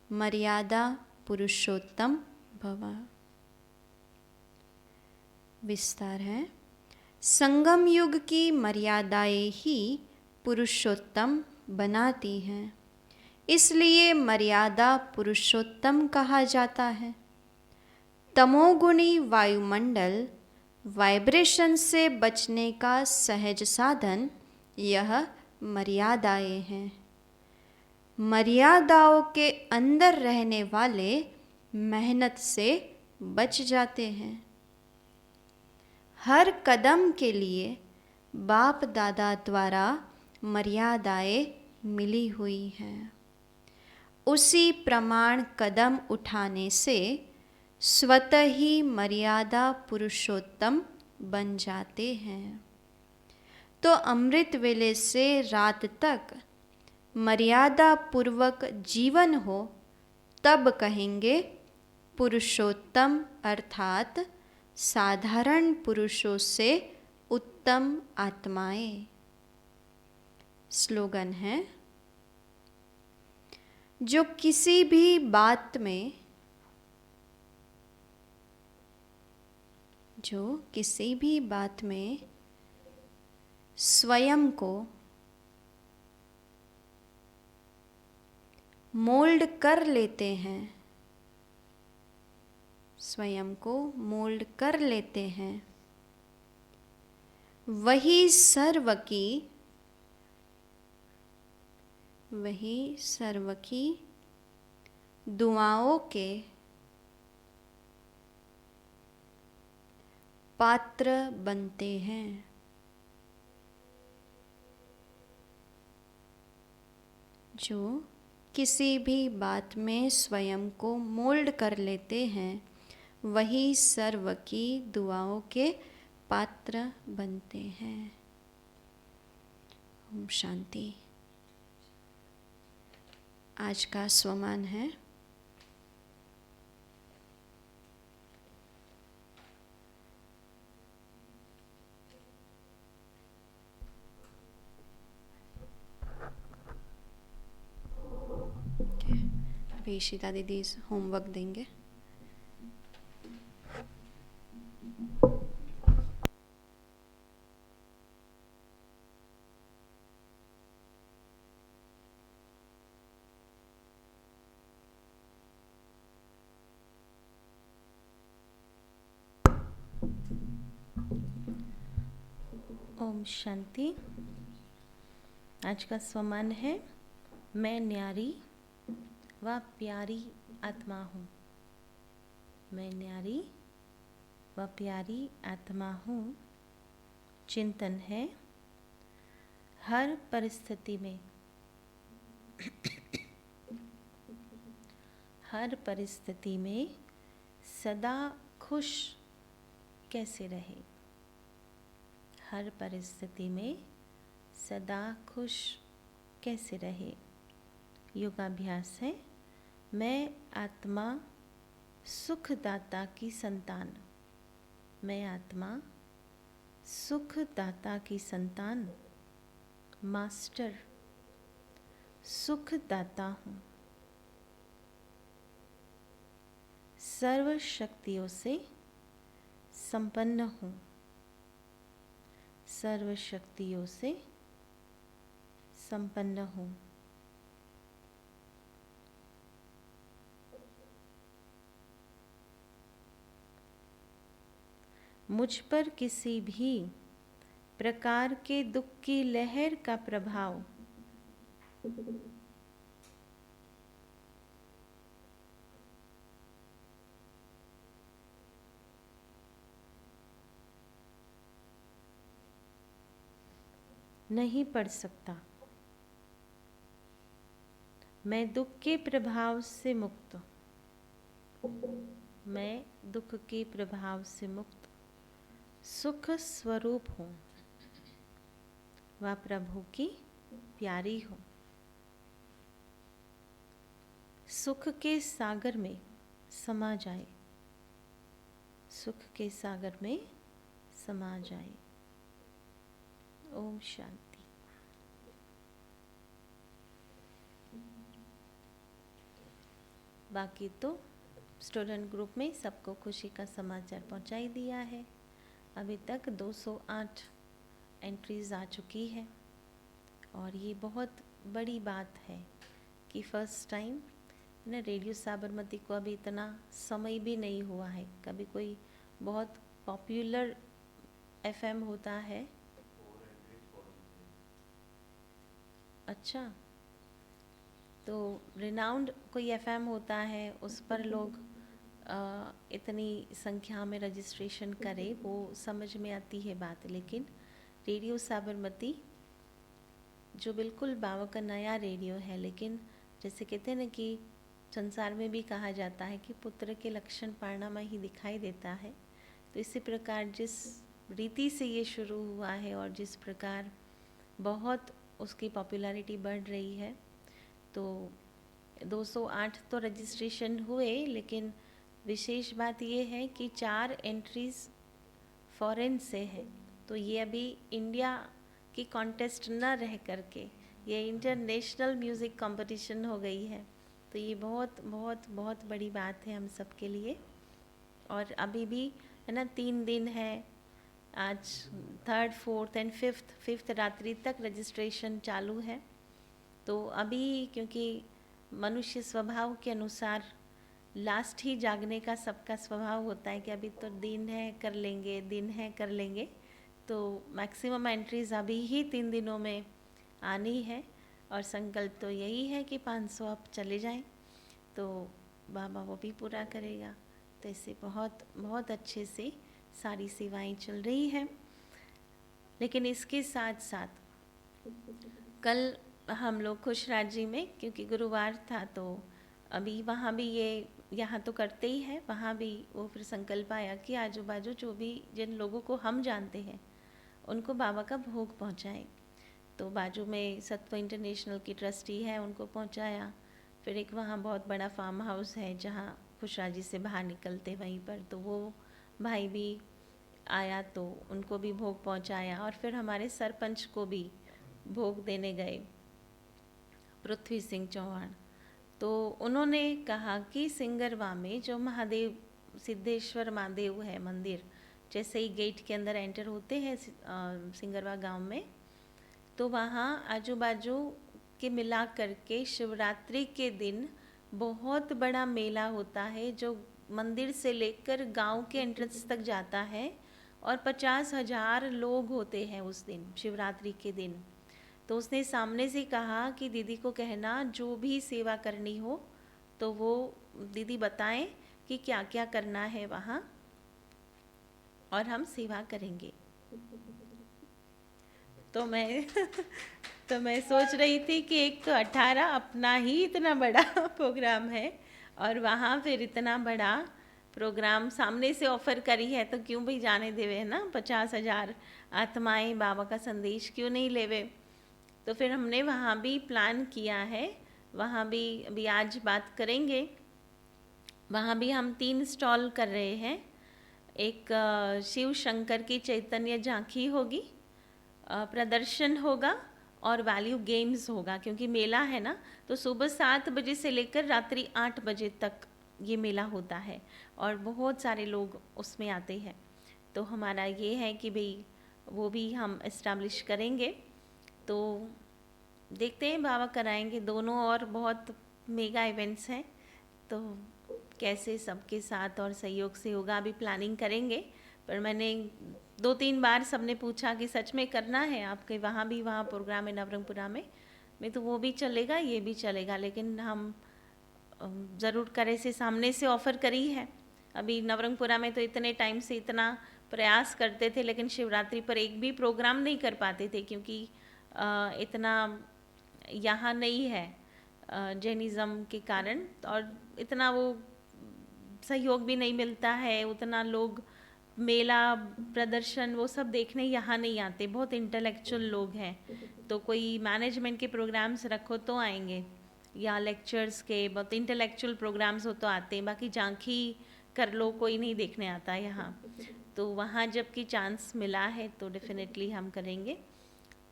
मर्यादा पुरुषोत्तम भव। विस्तार है, संगम युग की मर्यादाएं ही पुरुषोत्तम बनाती हैं, इसलिए मर्यादा पुरुषोत्तम कहा जाता है। तमोगुणी वायुमंडल वाइब्रेशन से बचने का सहज साधन यह मर्यादाएं हैं। मर्यादाओं के अंदर रहने वाले मेहनत से बच जाते हैं। हर कदम के लिए बाप दादा द्वारा मर्यादाएं मिली हुई हैं। उसी प्रमाण कदम उठाने से स्वतः ही मर्यादा पुरुषोत्तम बन जाते हैं। तो अमृत वेले से रात तक मर्यादा पूर्वक जीवन हो तब कहेंगे पुरुषोत्तम अर्थात साधारण पुरुषों से उत्तम आत्माएं। स्लोगन है, जो किसी भी बात में स्वयं को मोल्ड कर लेते हैं, वही सर्व की दुआओं के पात्र बनते हैं। जो किसी भी बात में स्वयं को मोल्ड कर लेते हैं, वही सर्व की दुआओं के पात्र बनते हैं। ओम शांति। आज का स्वमान है, अभी शीता दीदी होमवर्क देंगे। ओम शांति। आज का स्वमान है, मैं न्यारी व प्यारी आत्मा हूँ। मैं न्यारी व प्यारी आत्मा हूँ। चिंतन है, हर परिस्थिति में सदा खुश कैसे रहे। हर परिस्थिति में सदा खुश कैसे रहे। योगाभ्यास है, मैं आत्मा सुखदाता की संतान। मैं आत्मा सुखदाता की संतान, मास्टर सुखदाता हूँ। सर्व शक्तियों से संपन्न हूँ। सर्व शक्तियों से संपन्न हूँ। मुझ पर किसी भी प्रकार के दुख की लहर का प्रभाव नहीं पड़ सकता। मैं दुख के प्रभाव से मुक्त। मैं दुख के प्रभाव से मुक्त सुख स्वरूप हूँ व प्रभु की प्यारी हूँ। सुख के सागर में समा जाए। सुख के सागर में समा जाए। ओम शांति। बाकी तो स्टूडेंट ग्रुप में सबको खुशी का समाचार पहुंचा ही दिया है। अभी तक 208 एंट्रीज आ चुकी है और ये बहुत बड़ी बात है कि फर्स्ट टाइम ना रेडियो साबरमती को अभी इतना समय भी नहीं हुआ है। कभी कोई बहुत पॉपुलर एफएम होता है, अच्छा, तो रिनाउंड कोई एफएम होता है, उस पर लोग इतनी संख्या में रजिस्ट्रेशन करे, वो समझ में आती है बात। लेकिन रेडियो साबरमती जो बिल्कुल बाबा का नया रेडियो है, लेकिन जैसे कहते हैं ना कि संसार में भी कहा जाता है कि पुत्र के लक्षण पारणा में ही दिखाई देता है, तो इसी प्रकार जिस रीति से ये शुरू हुआ है और जिस प्रकार बहुत उसकी पॉपुलैरिटी बढ़ रही है, तो 208 तो रजिस्ट्रेशन हुए, लेकिन विशेष बात ये है कि 4 एंट्रीज फॉरेन से है। तो ये अभी इंडिया की कॉन्टेस्ट न रह करके ये इंटरनेशनल म्यूज़िक कंपटीशन हो गई है। तो ये बहुत बहुत बहुत बड़ी बात है हम सब के लिए। और अभी भी है ना 3 दिन है, आज 3rd, 4th एंड 5th रात्रि तक रजिस्ट्रेशन चालू है। तो अभी क्योंकि मनुष्य स्वभाव के अनुसार लास्ट ही जागने का सबका स्वभाव होता है कि अभी तो दिन है कर लेंगे, दिन है कर लेंगे। तो मैक्सिमम एंट्रीज अभी ही 3 दिनों में आनी है और संकल्प तो यही है कि 500 अब चले जाएं, तो बाबा वो भी पूरा करेगा। तो इससे बहुत बहुत अच्छे से सारी सेवाएं चल रही हैं। लेकिन इसके साथ साथ कल हम लोग खुशराज जी में, क्योंकि गुरुवार था, तो अभी वहाँ भी ये यहाँ तो करते ही है, वहाँ भी वो फिर संकल्प आया कि आजू बाजू जो भी जिन लोगों को हम जानते हैं उनको बाबा का भोग पहुँचाएं। तो बाजू में सत्व इंटरनेशनल की ट्रस्टी है, उनको पहुँचाया। फिर एक वहाँ बहुत बड़ा फार्म हाउस है जहाँ खुशराज जी से बाहर निकलते वहीं पर, तो वो भाई भी आया तो उनको भी भोग पहुँचाया। और फिर हमारे सरपंच को भी भोग देने गए, पृथ्वी सिंह चौहान। तो उन्होंने कहा कि सिंगरवा में जो महादेव सिद्धेश्वर महादेव है मंदिर, जैसे ही गेट के अंदर एंटर होते हैं सिंगरवा गांव में, तो वहाँ आजू बाजू के मिला करके शिवरात्रि के दिन बहुत बड़ा मेला होता है जो मंदिर से लेकर गांव के एंट्रेंस तक जाता है। और 50,000 लोग होते हैं उस दिन, शिवरात्रि के दिन। तो उसने सामने से कहा कि दीदी को कहना जो भी सेवा करनी हो तो वो दीदी बताएं कि क्या क्या करना है वहाँ, और हम सेवा करेंगे। तो मैं सोच रही थी कि एक तो 18 अपना ही इतना बड़ा प्रोग्राम है और वहाँ फिर इतना बड़ा प्रोग्राम सामने से ऑफर करी है, तो क्यों भी जाने देवे, है ना। 50,000 आत्माएं बाबा का संदेश क्यों नहीं लेवे। तो फिर हमने वहाँ भी प्लान किया है, वहाँ भी अभी आज बात करेंगे। वहाँ भी हम 3 स्टॉल कर रहे हैं। एक शिव शंकर की चैतन्य झांकी होगी, प्रदर्शन होगा और वैल्यू गेम्स होगा। क्योंकि मेला है ना, तो सुबह 7 बजे से लेकर रात्रि 8 बजे तक ये मेला होता है और बहुत सारे लोग उसमें आते हैं। तो हमारा ये है कि भाई वो भी हम इस्टेब्लिश करेंगे। तो देखते हैं बाबा कराएंगे दोनों, और बहुत मेगा इवेंट्स हैं, तो कैसे सबके साथ और सहयोग से होगा अभी प्लानिंग करेंगे। पर मैंने 2-3 बार सबने पूछा कि सच में करना है आपके वहाँ भी, वहाँ प्रोग्राम है नवरंगपुरा में तो वो भी चलेगा, ये भी चलेगा, लेकिन हम ज़रूर करें से सामने से ऑफ़र करी है। अभी नवरंगपुरा में तो इतने टाइम से इतना प्रयास करते थे, लेकिन शिवरात्रि पर एक भी प्रोग्राम नहीं कर पाते थे, क्योंकि इतना यहाँ नहीं है जैनिज़्म के कारण, और इतना वो सहयोग भी नहीं मिलता है, उतना लोग मेला प्रदर्शन वो सब देखने यहाँ नहीं आते। बहुत इंटेलेक्चुअल लोग हैं, तो कोई मैनेजमेंट के प्रोग्राम्स रखो तो आएंगे, या लेक्चर्स के बहुत इंटेलेक्चुअल प्रोग्राम्स हो तो आते हैं, बाकी झांकी कर लो कोई नहीं देखने आता यहाँ। तो वहाँ जबकि चांस मिला है तो डेफिनेटली हम करेंगे।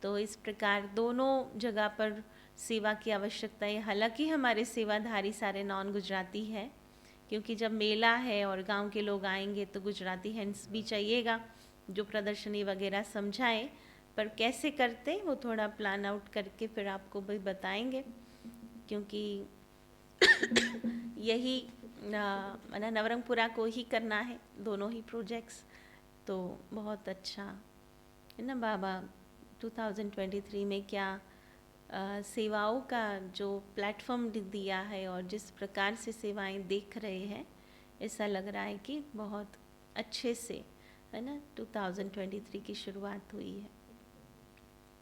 तो इस प्रकार दोनों जगह पर सेवा की आवश्यकता है। हालांकि हमारे सेवाधारी सारे नॉन गुजराती हैं, क्योंकि जब मेला है और गांव के लोग आएंगे तो गुजराती हैंड्स भी चाहिएगा जो प्रदर्शनी वगैरह समझाएं। पर कैसे करते वो थोड़ा प्लान आउट करके फिर आपको भी बताएंगे, क्योंकि यही नवरंगपुरा को ही करना है, दोनों ही प्रोजेक्ट्स। तो बहुत अच्छा है ना बाबा 2023 में क्या सेवाओं का जो प्लेटफॉर्म दिया है और जिस प्रकार से सेवाएं देख रहे हैं, ऐसा लग रहा है कि बहुत अच्छे से है ना 2023 की शुरुआत हुई है।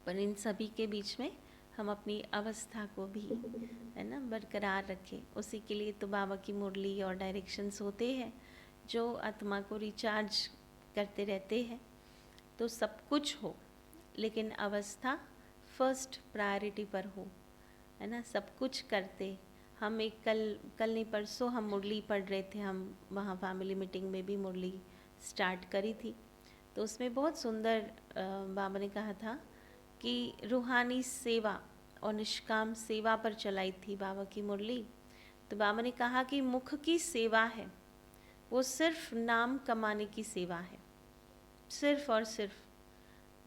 पर इन सभी के बीच में हम अपनी अवस्था को भी है ना बरकरार रखें। उसी के लिए तो बाबा की मुरली और डायरेक्शंस होते हैं जो आत्मा को रिचार्ज करते रहते हैं। तो सब कुछ हो, लेकिन अवस्था फर्स्ट प्रायोरिटी पर हो, है ना। सब कुछ करते हम एक कल नहीं परसों हम मुरली पढ़ रहे थे, हम वहाँ फैमिली मीटिंग में भी मुरली स्टार्ट करी थी। तो उसमें बहुत सुंदर बाबा ने कहा था कि रूहानी सेवा और निष्काम सेवा पर चलाई थी बाबा की मुरली। तो बाबा ने कहा कि मुख की सेवा है वो सिर्फ नाम कमाने की सेवा है, सिर्फ और सिर्फ।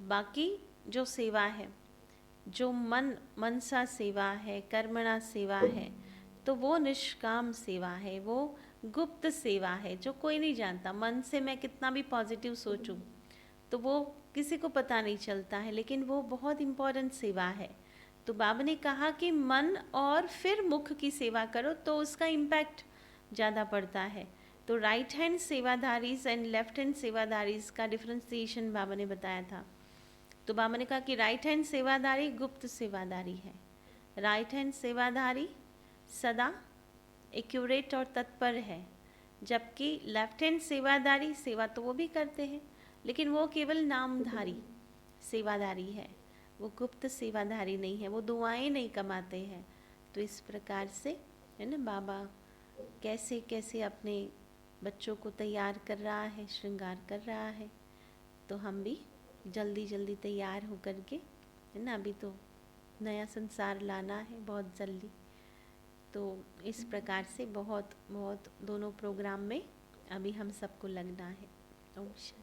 बाकी जो सेवा है, जो मनसा सेवा है, कर्मणा सेवा है, तो वो निष्काम सेवा है, वो गुप्त सेवा है, जो कोई नहीं जानता। मन से मैं कितना भी पॉजिटिव सोचूं तो वो किसी को पता नहीं चलता है, लेकिन वो बहुत इम्पोर्टेंट सेवा है। तो बाबा ने कहा कि मन और फिर मुख की सेवा करो तो उसका इम्पैक्ट ज़्यादा पड़ता है। तो राइट हैंड सेवाधारीज एंड लेफ्ट हैंड सेवाधारीज का डिफ्रेंसिएशन बाबा ने बताया था। तो बाबा ने कहा कि राइट हैंड सेवाधारी गुप्त सेवाधारी है। राइट हैंड सेवाधारी सदा एक्यूरेट और तत्पर है, जबकि लेफ्ट हैंड सेवाधारी सेवा तो वो भी करते हैं लेकिन वो केवल नामधारी सेवाधारी है, वो गुप्त सेवाधारी नहीं है, वो दुआएं नहीं कमाते हैं। तो इस प्रकार से है ना, बाबा कैसे कैसे अपने बच्चों को तैयार कर रहा है, श्रृंगार कर रहा है। तो हम भी जल्दी जल्दी तैयार हो कर के, है ना, अभी तो नया संसार लाना है बहुत जल्दी। तो इस प्रकार से बहुत बहुत दोनों प्रोग्राम में अभी हम सबको लगना है। ओम शांति।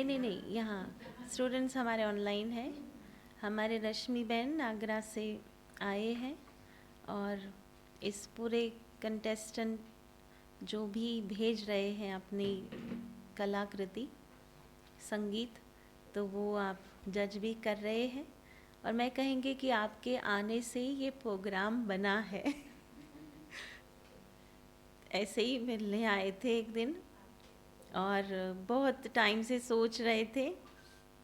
नहीं, यहाँ स्टूडेंट्स हमारे ऑनलाइन हैं। हमारे रश्मि बहन आगरा से आए हैं और इस पूरे कंटेस्टेंट जो भी भेज रहे हैं अपनी कलाकृति संगीत, तो वो आप जज भी कर रहे हैं और मैं कहेंगे कि आपके आने से ये प्रोग्राम बना है। ऐसे ही मिलने आए थे एक दिन और बहुत टाइम से सोच रहे थे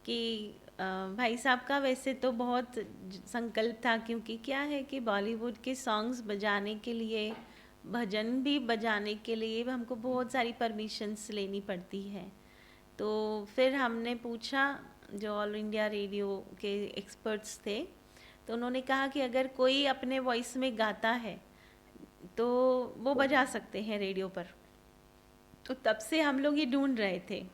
कि भाई साहब का वैसे तो बहुत संकल्प था, क्योंकि क्या है कि बॉलीवुड के सॉन्ग्स बजाने के लिए, भजन भी बजाने के लिए हमको बहुत सारी परमिशंस लेनी पड़ती है। तो फिर हमने पूछा जो ऑल इंडिया रेडियो के एक्सपर्ट्स थे, तो उन्होंने कहा कि अगर कोई अपने वॉइस में गाता है तो वो बजा सकते हैं रेडियो पर। तो तब से हम लोग ये ढूंढ रहे थे